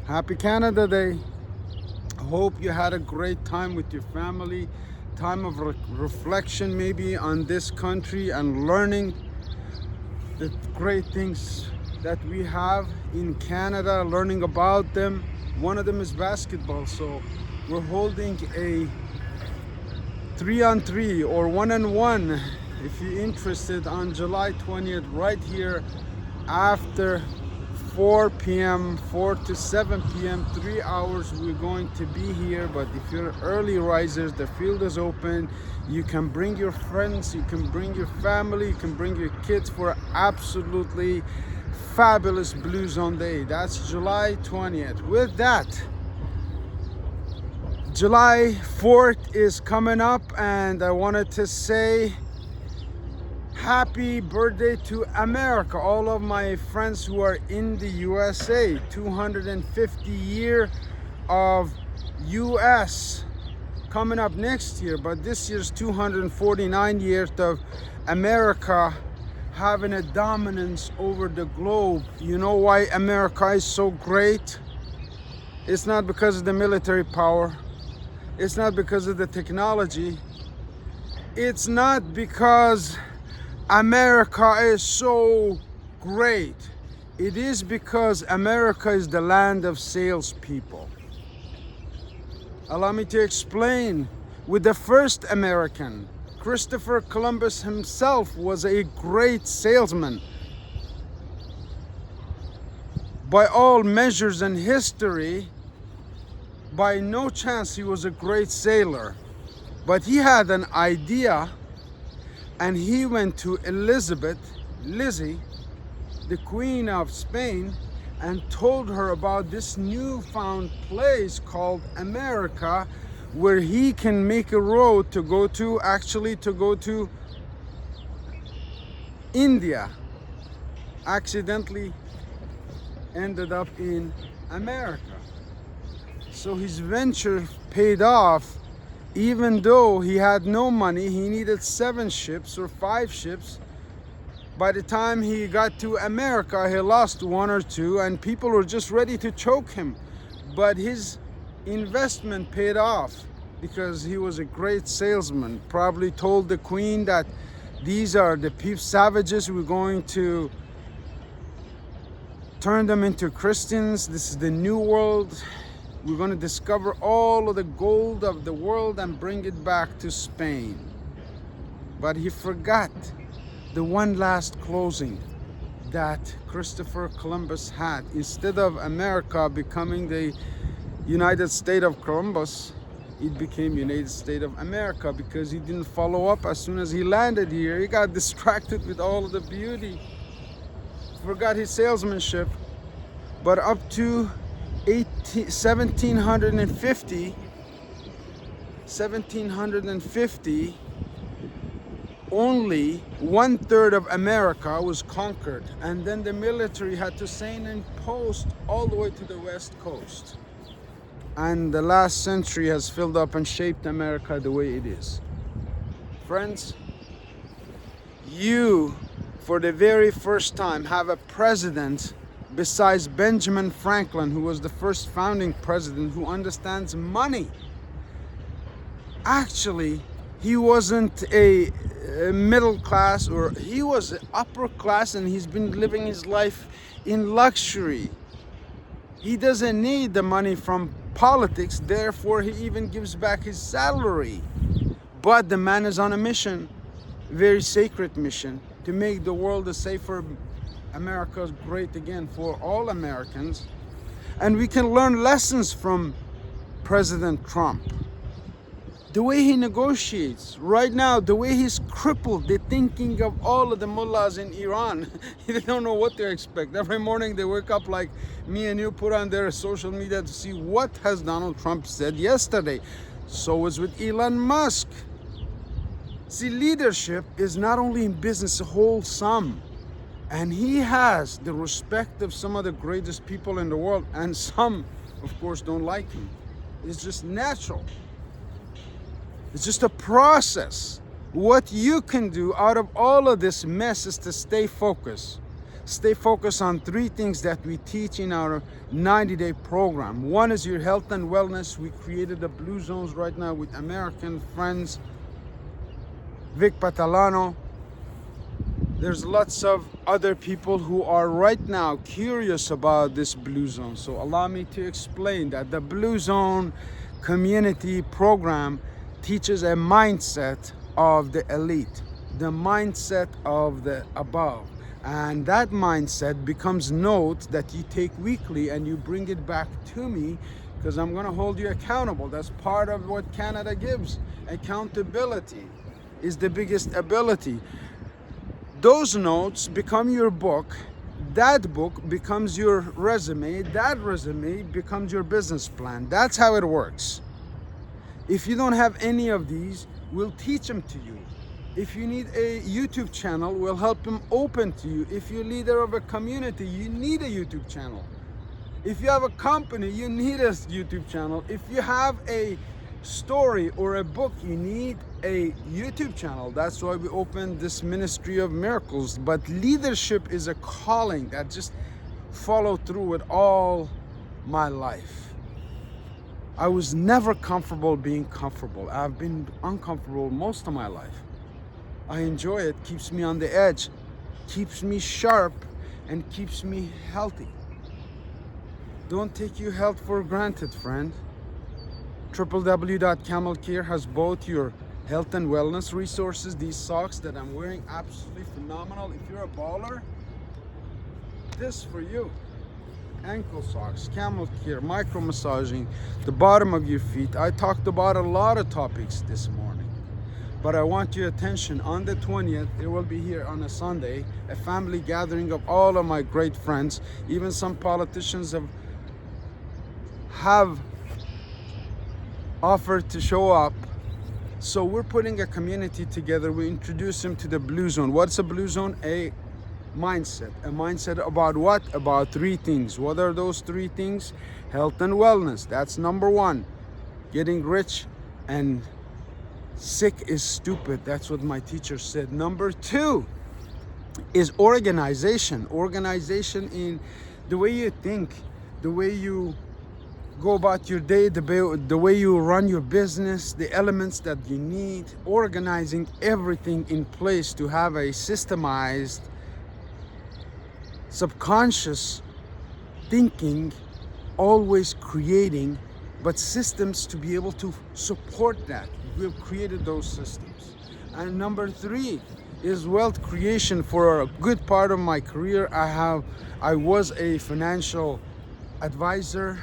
Happy Canada Day. Hope you had a great time with your family, time of reflection maybe on this country and learning the great things that we have in Canada, learning about them. One of them is basketball, so we're holding a 3-on-3 or 1-on-1 if you're interested on July 20th right here after 4 p.m. 4 to 7 p.m. 3 hours we're going to be here. But if you're early risers, the field is open. You can bring your friends, you can bring your family, you can bring your kids for absolutely fabulous Blue Zone Day. That's July 20th. With that, July 4th is coming up, and I wanted to say happy birthday to America. All of my friends who are in the USA, 250 year of US coming up next year, but this year's 249 years of America having a dominance over the globe. You know why America is so great? It's not because of the military power. It's not because of the technology. It's not because America is so great. It is because America is the land of salespeople. Allow me to explain. With the first American, Christopher Columbus himself was a great salesman. By all measures in history, by no chance he was a great sailor. But he had an idea, and he went to Lizzie, the Queen of Spain, and told her about this newfound place called America, where he can make a road to go to India. Accidentally ended up in America. So his venture paid off. Even though he had no money, he needed 7 ships or 5 ships. By the time he got to America, he lost 1 or 2, and people were just ready to choke him. But his investment paid off because he was a great salesman. Probably told the Queen that these are the savages, we're going to turn them into Christians. This is the new world. We're going to discover all of the gold of the world and bring it back to Spain. But he forgot the one last closing that Christopher Columbus had. Instead of America becoming the United States of Columbus, it became United States of America because he didn't follow up. As soon as he landed here, he got distracted with all of the beauty. Forgot his salesmanship. But up to 1750, only 1/3 of America was conquered, and then the military had to send in post all the way to the west coast. And the last century has filled up and shaped America the way it is. Friends, you, for the very first time, have a president besides Benjamin Franklin, who was the first founding president, who understands money. Actually, he wasn't a middle class, or he was upper class, and he's been living his life in luxury. He doesn't need the money from politics, therefore he even gives back his salary. But the man is on a mission, very sacred mission, to make the world a safer America great again for all Americans. And we can learn lessons from President Trump. The way he negotiates right now, the way he's crippled the thinking of all of the mullahs in Iran. They don't know what to expect. Every morning they wake up like me and you, put on their social media to see what has Donald Trump said yesterday. So is with Elon Musk. See, leadership is not only in business, wholesome. And he has the respect of some of the greatest people in the world, and some, of course, don't like him. It's just natural. It's just a process. What you can do out of all of this mess is to stay focused. Stay focused on 3 things that we teach in our 90-day program. One is your health and wellness. We created the Blue Zones right now with American friends, Vic Patalano. There's lots of other people who are right now curious about this Blue Zone. So allow me to explain that the Blue Zone community program teaches a mindset of the elite, the mindset of the above. And that mindset becomes notes that you take weekly and you bring it back to me, because I'm going to hold you accountable. That's part of what Canada gives. Accountability is the biggest ability. Those notes become your book. That book becomes your resume. That resume becomes your business plan. That's how it works. If you don't have any of these, we'll teach them to you. If you need a YouTube channel, we'll help them open to you. If you're leader of a community, you need a YouTube channel. If you have a company, you need a YouTube channel. If you have a story or a book, you need a YouTube channel. That's why we opened this Ministry of Miracles. But leadership is a calling that just followed through with all my life. I was never comfortable being comfortable. I've been uncomfortable most of my life. I enjoy it. Keeps me on the edge, keeps me sharp, and keeps me healthy. Don't take your health for granted, friend. www.camelcare has both your health and wellness resources. These socks that I'm wearing, absolutely phenomenal. If you're a baller, this for you. Ankle socks, Camel Care, micro massaging the bottom of your feet. I talked about a lot of topics this morning, but I want your attention. On the 20th, there will be here on a Sunday a family gathering of all of my great friends. Even some politicians have offered to show up. So we're putting a community together. We introduce them to the Blue Zone. What's a Blue Zone? A mindset about what? About 3 things. What are those 3 things? Health and wellness. That's number 1. Getting rich and sick is stupid. That's what my teacher said. Number 2 is organization. Organization in the way you think, the way you go about your day, the way you run your business, the elements that you need, organizing everything in place to have a systemized, subconscious thinking, always creating, but systems to be able to support that. We've created those systems. And number 3 is wealth creation. For a good part of my career, I was a financial advisor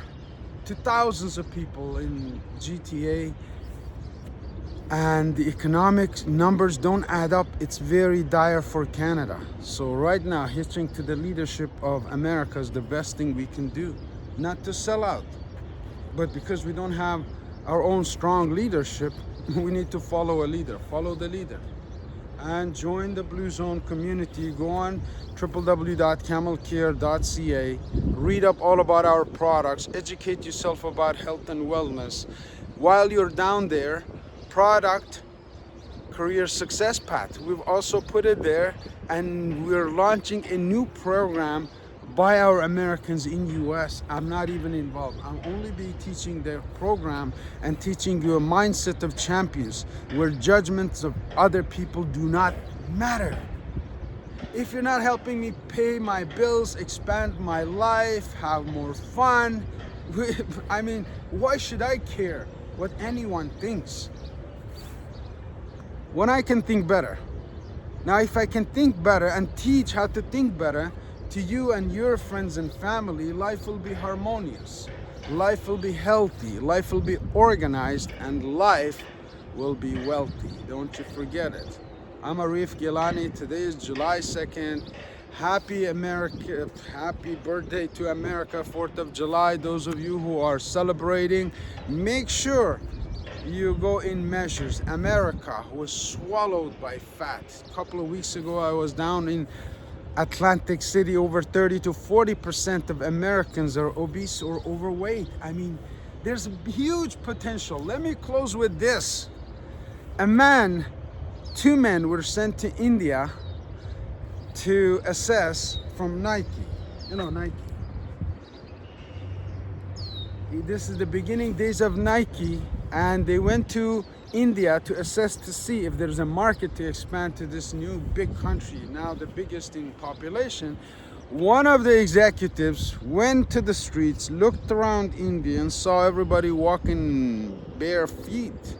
to thousands of people in GTA, and the economic numbers don't add up. It's very dire for Canada. So right now, hitching to the leadership of America is the best thing we can do. Not to sell out, but because we don't have our own strong leadership, we need to follow a leader. Follow the leader and join the Blue Zone community. Go on www.camelcare.ca, read up all about our products, educate yourself about health and wellness. While you're down there, product career success path, we've also put it there, and we're launching a new program by our Americans in US. I'm not even involved. I'll only be teaching the program and teaching you a mindset of champions, where judgments of other people do not matter. If you're not helping me pay my bills, expand my life, have more fun, I mean, why should I care what anyone thinks when I can think better? Now, if I can think better and teach how to think better to you and your friends and family, life will be harmonious, life will be healthy, life will be organized, and life will be wealthy. Don't you forget it. I'm Arif Gilany. Today is July 2nd. Happy America, happy birthday to America, 4th of July. Those of you who are celebrating, make sure you go in measures. America was swallowed by fat. A couple of weeks ago, I was down in Atlantic City. Over 30 to 40% of Americans are obese or overweight. I mean, there's huge potential. Let me close with this. Two men were sent to India to assess from Nike. You know Nike. This is the beginning days of Nike, and they went to India to assess to see if there's a market to expand to this new big country, now the biggest in population. One of the executives went to the streets, looked around India and saw everybody walking bare feet.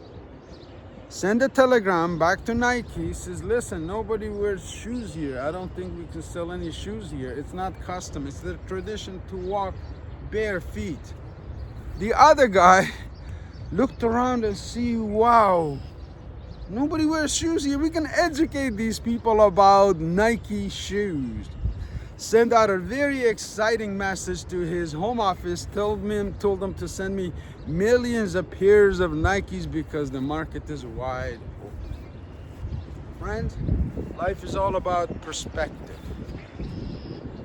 Send a telegram back to Nike, says, listen, nobody wears shoes here. I don't think we can sell any shoes here. It's not custom, it's the tradition to walk bare feet. The other guy looked around and see, wow, nobody wears shoes here. We can educate these people about Nike shoes. Send out a very exciting message to his home office, told them to send me millions of pairs of Nikes because the market is wide open. Friends, life is all about perspective.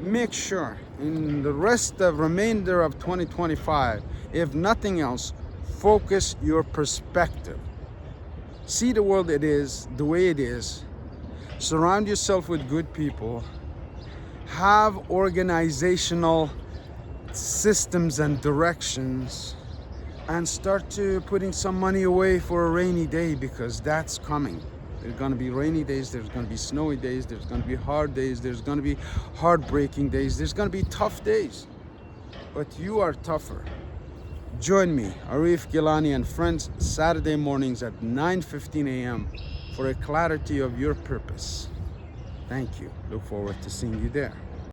Make sure in the remainder of 2025, if nothing else, focus your perspective. See the world the way it is. Surround yourself with good people. Have organizational systems and directions, and start to putting some money away for a rainy day, because that's coming. There's going to be rainy days, there's going to be snowy days, there's going to be hard days, there's going to be heartbreaking days, there's going to be tough days. But you are tougher. Join me, Arif Gilany and friends, Saturday mornings at 9:15 a.m. for a clarity of your purpose. Thank you. Look forward to seeing you there.